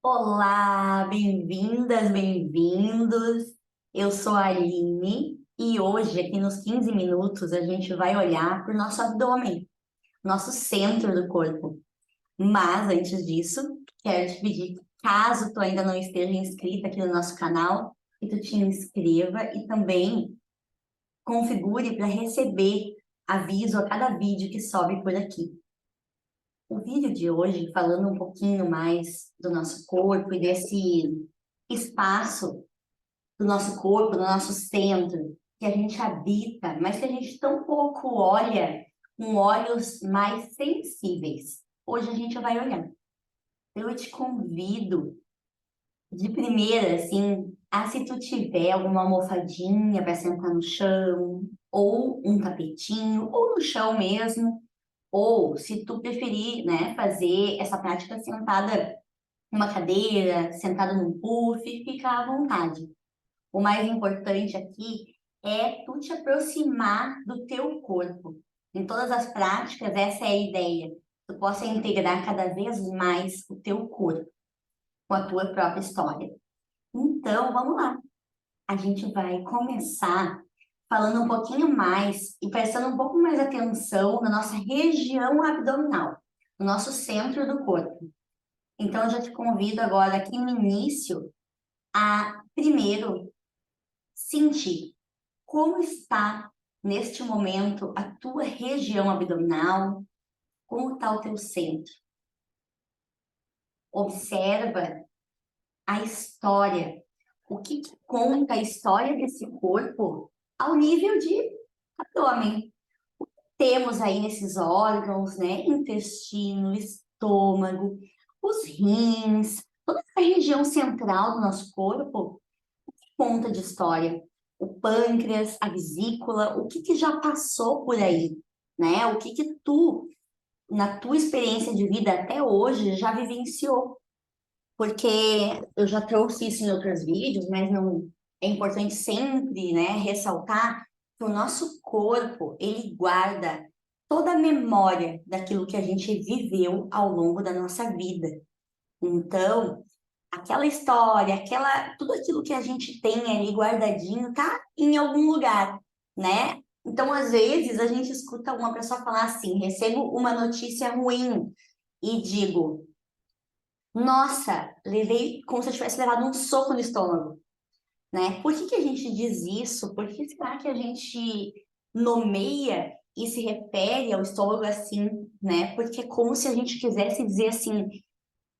Olá, bem-vindas, bem-vindos. Eu sou a Aline e hoje, aqui nos 15 minutos, a gente vai olhar para o nosso abdômen, nosso centro do corpo. Mas, antes disso, quero te pedir, caso tu ainda não esteja inscrita aqui no nosso canal, que tu te inscreva e também configure para receber aviso a cada vídeo que sobe por aqui. O vídeo de hoje, falando um pouquinho mais do nosso corpo e desse espaço do nosso corpo, do nosso centro, que a gente habita, mas que a gente tão pouco olha com olhos mais sensíveis. Hoje a gente vai olhar. Eu te convido de primeira, assim, a se tu tiver alguma almofadinha para sentar no chão, ou um tapetinho, ou no chão mesmo, ou se tu preferir, né, fazer essa prática sentada numa cadeira, sentada num puff, fica à vontade. O mais importante aqui é tu te aproximar do teu corpo. Em todas as práticas, essa é a ideia. Tu possa integrar cada vez mais o teu corpo com a tua própria história. Então, vamos lá. A gente vai começar falando um pouquinho mais e prestando um pouco mais atenção na nossa região abdominal, no nosso centro do corpo. Então, eu já te convido agora aqui no início a primeiro sentir como está neste momento a tua região abdominal, como está o teu centro. Observa a história, o que conta a história desse corpo ao nível de abdômen. Temos aí nesses órgãos, né, intestino, estômago, os rins, toda essa região central do nosso corpo conta de história. O pâncreas, a vesícula, o que já passou por aí, né? O que tu, na tua experiência de vida até hoje, já vivenciou. Porque eu já trouxe isso em outros vídeos, mas não é importante sempre, né, ressaltar que o nosso corpo, ele guarda toda a memória daquilo que a gente viveu ao longo da nossa vida. Então, aquela história, tudo aquilo que a gente tem ali guardadinho tá em algum lugar, né? Então, às vezes, a gente escuta uma pessoa falar assim, recebo uma notícia ruim e digo, nossa, levei como se eu tivesse levado um soco no estômago, né? Por que a gente diz isso? Por que será que a gente nomeia e se refere ao estômago assim, né? Porque é como se a gente quisesse dizer assim,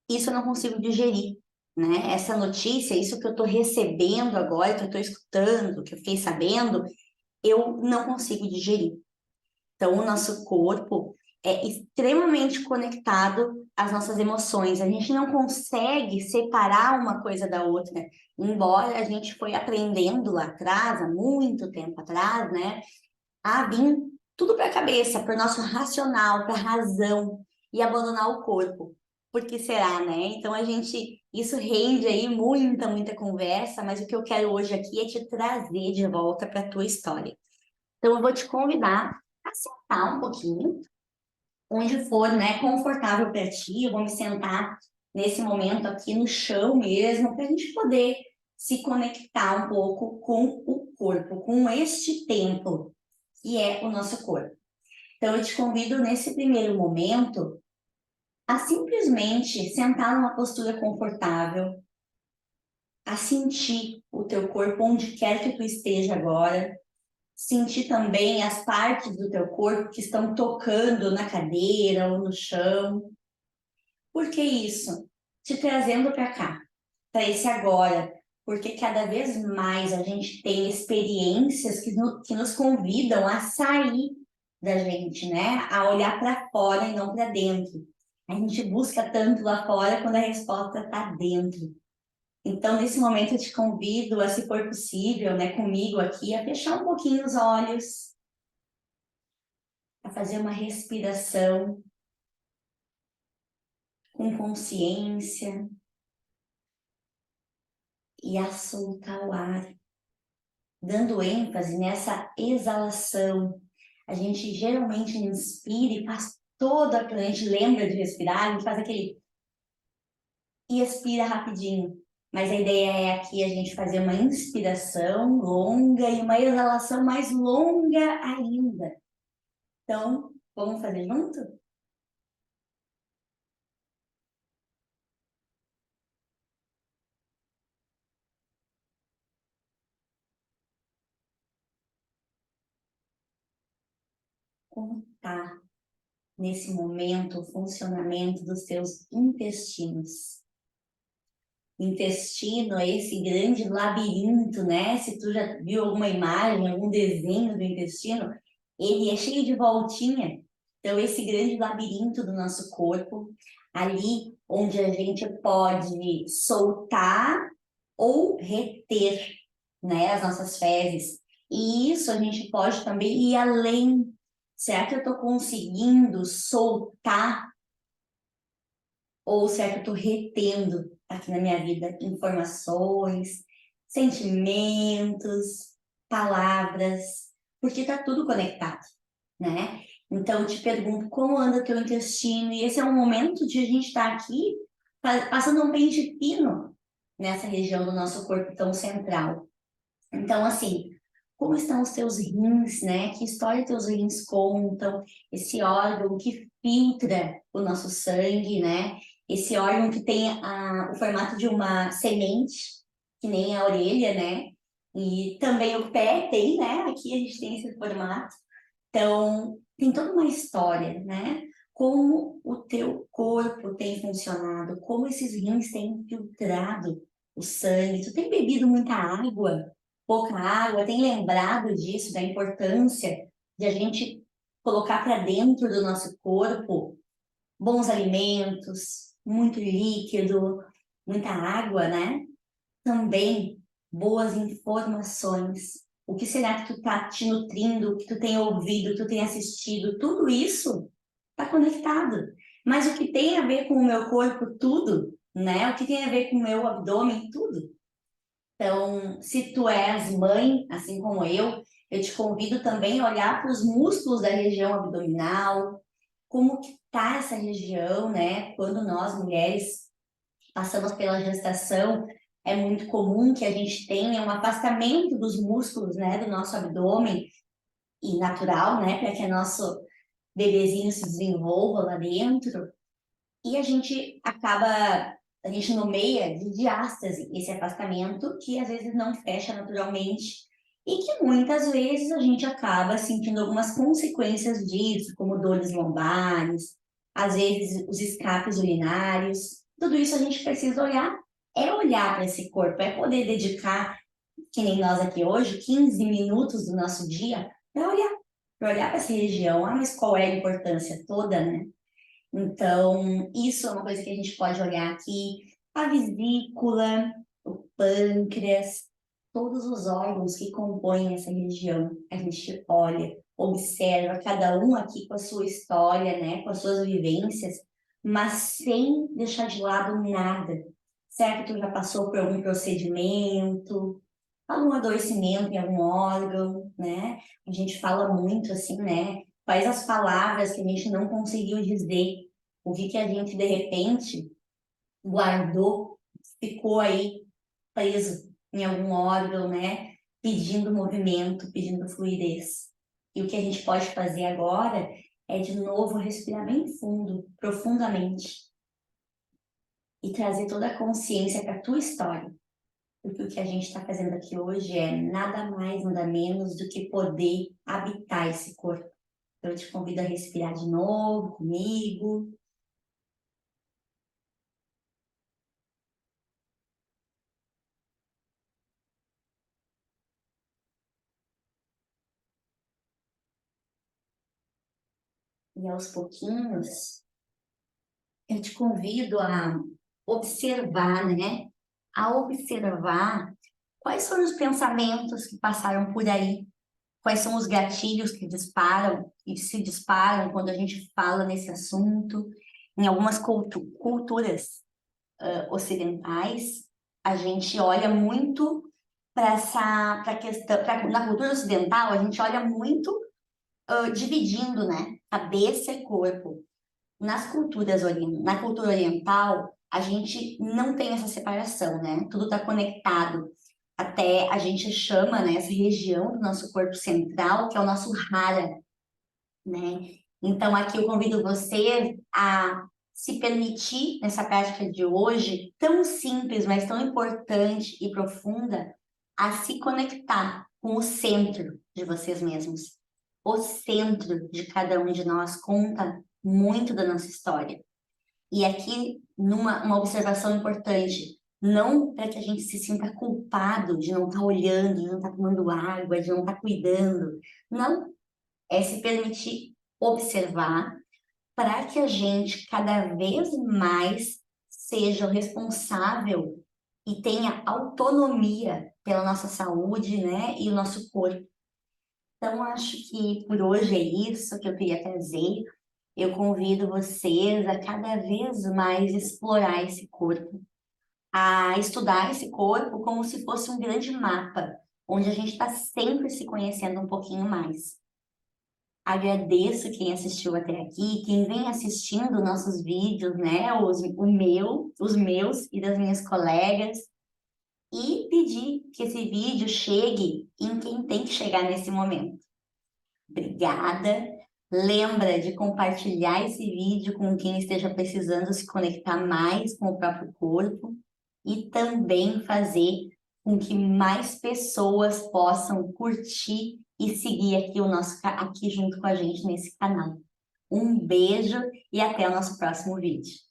isso eu não consigo digerir, né? Essa notícia, isso que eu estou recebendo agora, que eu estou escutando, que eu fiquei sabendo, eu não consigo digerir. Então, o nosso corpo é extremamente conectado às nossas emoções. A gente não consegue separar uma coisa da outra, embora a gente foi aprendendo lá atrás, há muito tempo atrás, né? A vir tudo para a cabeça, para o nosso racional, para a razão e abandonar o corpo. Por que será, né? Então a gente, isso rende aí muita conversa, mas o que eu quero hoje aqui é te trazer de volta para a tua história. Então eu vou te convidar a sentar um pouquinho, onde for, né, confortável para ti. Eu vou me sentar nesse momento aqui no chão mesmo, para a gente poder se conectar um pouco com o corpo, com este templo que é o nosso corpo. Então, eu te convido nesse primeiro momento a simplesmente sentar numa postura confortável, a sentir o teu corpo onde quer que tu esteja agora, sentir também as partes do teu corpo que estão tocando na cadeira ou no chão. Por que isso? Te trazendo para cá, para esse agora, porque cada vez mais a gente tem experiências que nos convidam a sair da gente, né? A olhar para fora e não para dentro. A gente busca tanto lá fora quando a resposta está dentro. Então, nesse momento, eu te convido a, se for possível, né, comigo aqui, a fechar um pouquinho os olhos, a fazer uma respiração com consciência e a soltar o ar, dando ênfase nessa exalação. A gente geralmente inspira e faz toda, a gente lembra de respirar, a gente faz aquele e expira rapidinho. Mas a ideia é aqui a gente fazer uma inspiração longa e uma exalação mais longa ainda. Então, vamos fazer junto? Como tá nesse momento o funcionamento dos seus intestinos? O intestino é esse grande labirinto, né? Se tu já viu alguma imagem, algum desenho do intestino, ele é cheio de voltinha. Então, esse grande labirinto do nosso corpo, ali onde a gente pode soltar ou reter, né, as nossas fezes. E isso a gente pode também ir além. Será que eu estou conseguindo soltar ou será que eu estou retendo aqui na minha vida informações, sentimentos, palavras, porque está tudo conectado, né? Então, eu te pergunto, como anda o teu intestino? E esse é um momento de a gente estar aqui passando um pente fino nessa região do nosso corpo tão central. Então, assim, como estão os teus rins, né? Que história teus rins contam? Esse órgão que filtra o nosso sangue, né? Esse órgão que tem o formato de uma semente, que nem a orelha, né? E também o pé tem, né? Aqui a gente tem esse formato. Então, tem toda uma história, né? Como o teu corpo tem funcionado, como esses rins têm filtrado o sangue. Tu tem bebido muita água, pouca água, tem lembrado disso, da importância de a gente colocar para dentro do nosso corpo bons alimentos, muito líquido, muita água, né? Também boas informações. O que será que tu tá te nutrindo, o que tu tem ouvido, tu tem assistido, tudo isso está conectado. Mas o que tem a ver com o meu corpo, tudo, né? O que tem a ver com o meu abdômen, tudo. Então, se tu és mãe, assim como eu te convido também a olhar para os músculos da região abdominal, como que tá essa região, né? Quando nós mulheres passamos pela gestação, é muito comum que a gente tenha um afastamento dos músculos, né, do nosso abdômen, e natural, né, para que nosso bebezinho se desenvolva lá dentro. E a gente nomeia de diástase esse afastamento que às vezes não fecha naturalmente e que muitas vezes a gente acaba sentindo algumas consequências disso, como dores lombares, às vezes os escapes urinários. Tudo isso a gente precisa olhar, é olhar para esse corpo, é poder dedicar, que nem nós aqui hoje, 15 minutos do nosso dia para olhar para essa região. Ah, mas qual é a importância toda, né? Então, isso é uma coisa que a gente pode olhar aqui. A vesícula, o pâncreas, todos os órgãos que compõem essa região. A gente olha, observa cada um aqui com a sua história, né, com as suas vivências, mas sem deixar de lado nada. Certo que tu já passou por algum procedimento, algum adoecimento em algum órgão, né? A gente fala muito assim, né? Quais as palavras que a gente não conseguiu dizer, o que que a gente de repente guardou, ficou aí preso em algum órgão, né? Pedindo movimento, pedindo fluidez. E o que a gente pode fazer agora é de novo respirar bem fundo, profundamente, e trazer toda a consciência para a tua história. Porque o que a gente está fazendo aqui hoje é nada mais, nada menos do que poder habitar esse corpo. Então, eu te convido a respirar de novo comigo. E aos pouquinhos, eu te convido a observar, né? A observar quais foram os pensamentos que passaram por aí, quais são os gatilhos que disparam e se disparam quando a gente fala nesse assunto. Em algumas culturas ocidentais, a gente olha muito para para questão, na cultura ocidental, a gente olha muito dividindo, né, cabeça e corpo. Na cultura oriental, a gente não tem essa separação, né? Tudo está conectado. Até a gente chama, né, essa região do nosso corpo central, que é o nosso hara, né? Então, aqui eu convido você a se permitir, nessa prática de hoje, tão simples, mas tão importante e profunda, a se conectar com o centro de vocês mesmos. O centro de cada um de nós conta muito da nossa história. E aqui, uma observação importante, não para que a gente se sinta culpado de não estar olhando, de não estar tomando água, de não estar cuidando. Não, é se permitir observar para que a gente cada vez mais seja o responsável e tenha autonomia pela nossa saúde, né, e o nosso corpo. Então, acho que por hoje é isso que eu queria trazer. Eu convido vocês a cada vez mais explorar esse corpo, a estudar esse corpo como se fosse um grande mapa, onde a gente está sempre se conhecendo um pouquinho mais. Agradeço quem assistiu até aqui, quem vem assistindo nossos vídeos, né? Os meus e das minhas colegas, e pedir que esse vídeo chegue em quem tem que chegar nesse momento. Obrigada. Lembra de compartilhar esse vídeo com quem esteja precisando se conectar mais com o próprio corpo e também fazer com que mais pessoas possam curtir e seguir aqui junto com a gente nesse canal. Um beijo e até o nosso próximo vídeo.